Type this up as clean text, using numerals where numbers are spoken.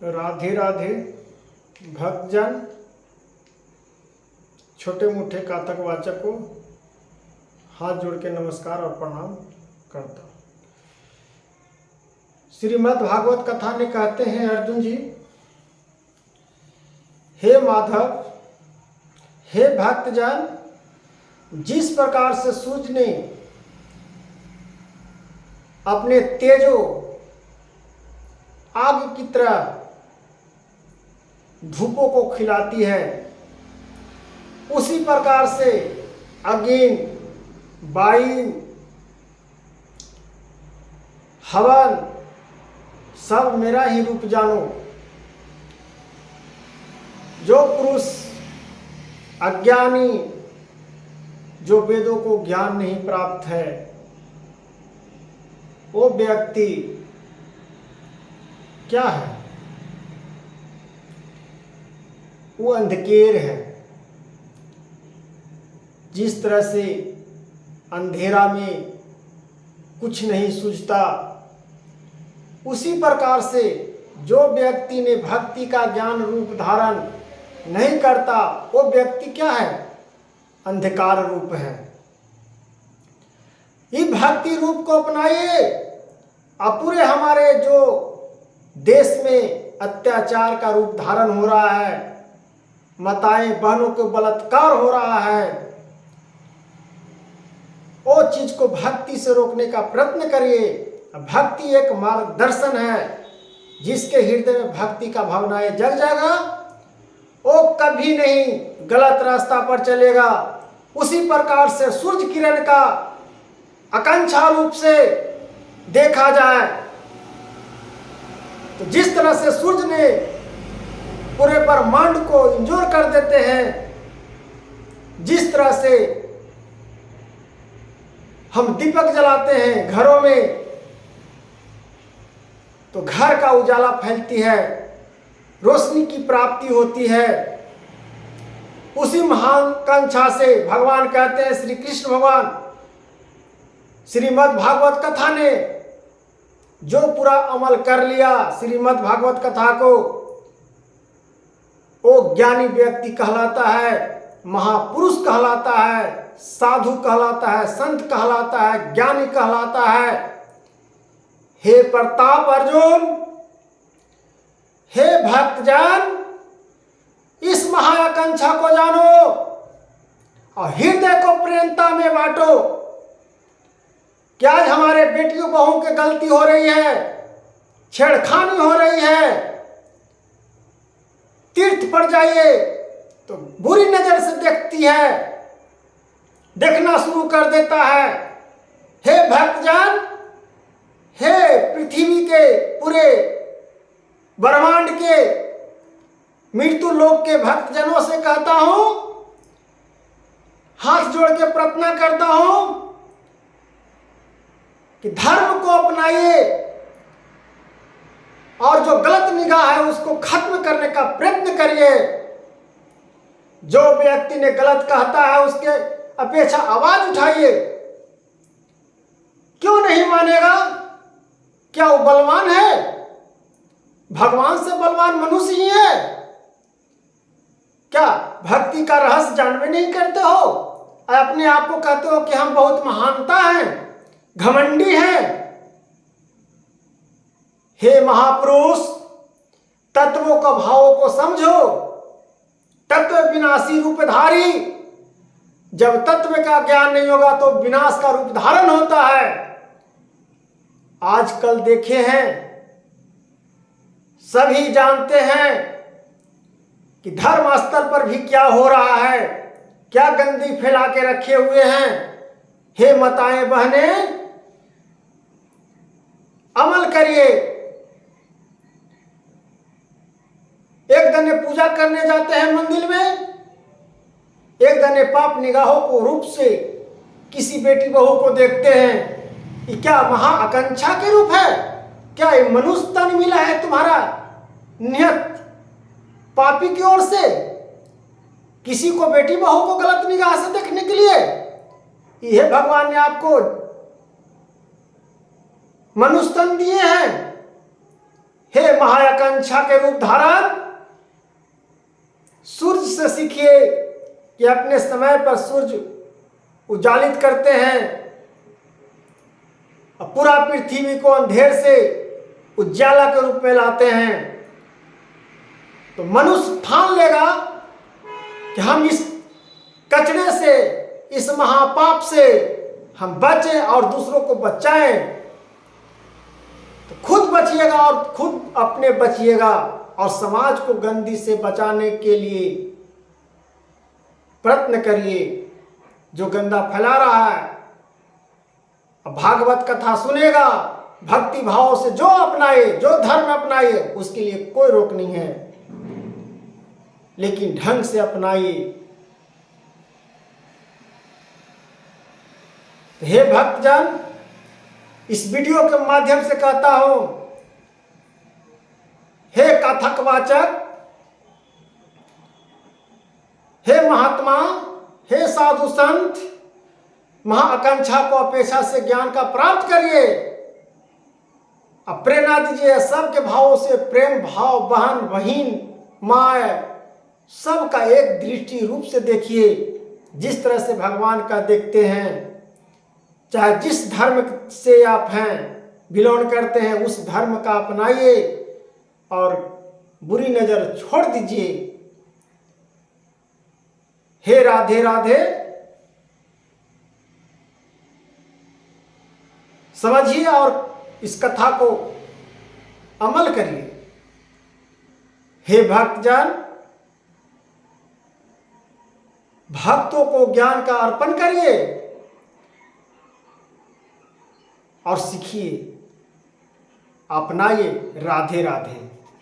राधे राधे भक्तजन, छोटे मोटे कातक वाचक को हाथ जोड़ के नमस्कार और प्रणाम करता हूँ। श्रीमद् भागवत कथा में कहते हैं अर्जुन जी, हे माधव, हे भक्तजन, जिस प्रकार से सूर्य ने अपने तेजो आग की तरह धूपों को खिलाती है, उसी प्रकार से अग्नि, वायु, हवन सब मेरा ही रूप जानो। जो पुरुष अज्ञानी, जो वेदों को ज्ञान नहीं प्राप्त है, वो व्यक्ति क्या है? वो अंधकेर है। जिस तरह से अंधेरा में कुछ नहीं सूझता, उसी प्रकार से जो व्यक्ति ने भक्ति का ज्ञान रूप धारण नहीं करता, वो व्यक्ति क्या है? अंधकार रूप है। इस भक्ति रूप को अपनाइए। अपूरे हमारे जो देश में अत्याचार का रूप धारण हो रहा है, माताएं बहनों को बलात्कार हो रहा है, वो चीज को भक्ति से रोकने का प्रयत्न करिए। भक्ति एक मार्गदर्शन है। जिसके हृदय में भक्ति का भावनाएं जग जाएगा, वो कभी नहीं गलत रास्ता पर चलेगा। उसी प्रकार से सूर्य किरण का आकांक्षा रूप से देखा जाए तो जिस तरह से सूर्य ने पूरे ब्रह्मांड को इंजोर कर देते हैं, जिस तरह से हम दीपक जलाते हैं घरों में तो घर का उजाला फैलती है, रोशनी की प्राप्ति होती है, उसी महाकांक्षा से भगवान कहते हैं, श्री कृष्ण भगवान श्रीमद् भागवत कथा ने जो पूरा अमल कर लिया श्रीमद् भागवत कथा को, वो ज्ञानी व्यक्ति कहलाता है, महापुरुष कहलाता है, साधु कहलाता है, संत कहलाता है, ज्ञानी कहलाता है। हे प्रताप अर्जुन, हे भक्तजन, इस महाआकांक्षा को जानो और हृदय को प्रेमता में बांटो। क्या आज हमारे बेटियों बहू की गलती हो रही है, छेड़खानी हो रही है, तीर्थ पर जाइए तो बुरी नजर से देखती है, देखना शुरू कर देता है। हे भक्तजन, हे पृथ्वी के पूरे ब्रह्मांड के मृत्यु लोक के भक्तजनों से कहता हूं, हाथ जोड़ के प्रार्थना करता हूं कि धर्म को अपनाइए और जो गलत निगाह है उसको खत्म करने का प्रयत्न करिए। जो व्यक्ति ने गलत कहता है उसके अपेक्षा आवाज उठाइए। क्यों नहीं मानेगा? क्या वो बलवान है? भगवान से बलवान मनुष्य ही है। क्या भक्ति का रहस्य जानवे नहीं करते हो? अपने आप को कहते हो कि हम बहुत महानता हैं, घमंडी हैं। हे महापुरुष, तत्वों का भावों को समझो। तत्व विनाशी रूपधारी। जब तत्व का ज्ञान नहीं होगा तो विनाश का रूप धारण होता है। आजकल देखे हैं, सभी जानते हैं कि धर्म स्तर पर भी क्या हो रहा है, क्या गंदगी फैला के रखे हुए हैं। हे माताएं बहनें, अमल करिए। एक दने पूजा करने जाते हैं मंदिर में, एक दने पाप निगाहों को रूप से किसी बेटी बहू को देखते हैं। ये क्या महाआकांक्षा के रूप है? क्या ये मनुष्य तन मिला है तुम्हारा नियत पापी की ओर से? किसी को बेटी बहू को गलत निगाह से देखने के लिए यह भगवान ने आपको मनुष्य तन दिए हैं। हे महाआकांक्षा के रूप धारण, सूर्य से सीखिए कि अपने समय पर सूर्य उजालित करते हैं और पूरा पृथ्वी को अंधेर से उजाला के रूप में लाते हैं। तो मनुष्य ठान लेगा कि हम इस कचरे से, इस महापाप से हम बचें और दूसरों को बचाएं, तो खुद बचिएगा और खुद अपने बचिएगा और समाज को गंदगी से बचाने के लिए प्रयत्न करिए। जो गंदा फैला रहा है, भागवत कथा सुनेगा, भक्ति भाव से जो अपनाए, जो धर्म अपनाए, उसके लिए कोई रोक नहीं है, लेकिन ढंग से अपनाइए। हे भक्तजन, इस वीडियो के माध्यम से कहता हूं, हे कथकवाचक, हे महात्मा, हे साधु संत, महाआकांक्षा को अपेक्षा से ज्ञान का प्राप्त करिए। अब प्रेरणा दीजिए सबके भावों से, प्रेम भाव, बहन बहिन माँ सबका एक दृष्टि रूप से देखिए, जिस तरह से भगवान का देखते हैं। चाहे जिस धर्म से आप हैं, बिलोंग करते हैं, उस धर्म का अपनाइए और बुरी नजर छोड़ दीजिए। हे राधे राधे, समझिए और इस कथा को अमल करिए। हे भक्तजन, भक्तों को ज्ञान का अर्पण करिए और सीखिए, अपनाइए। राधे राधे।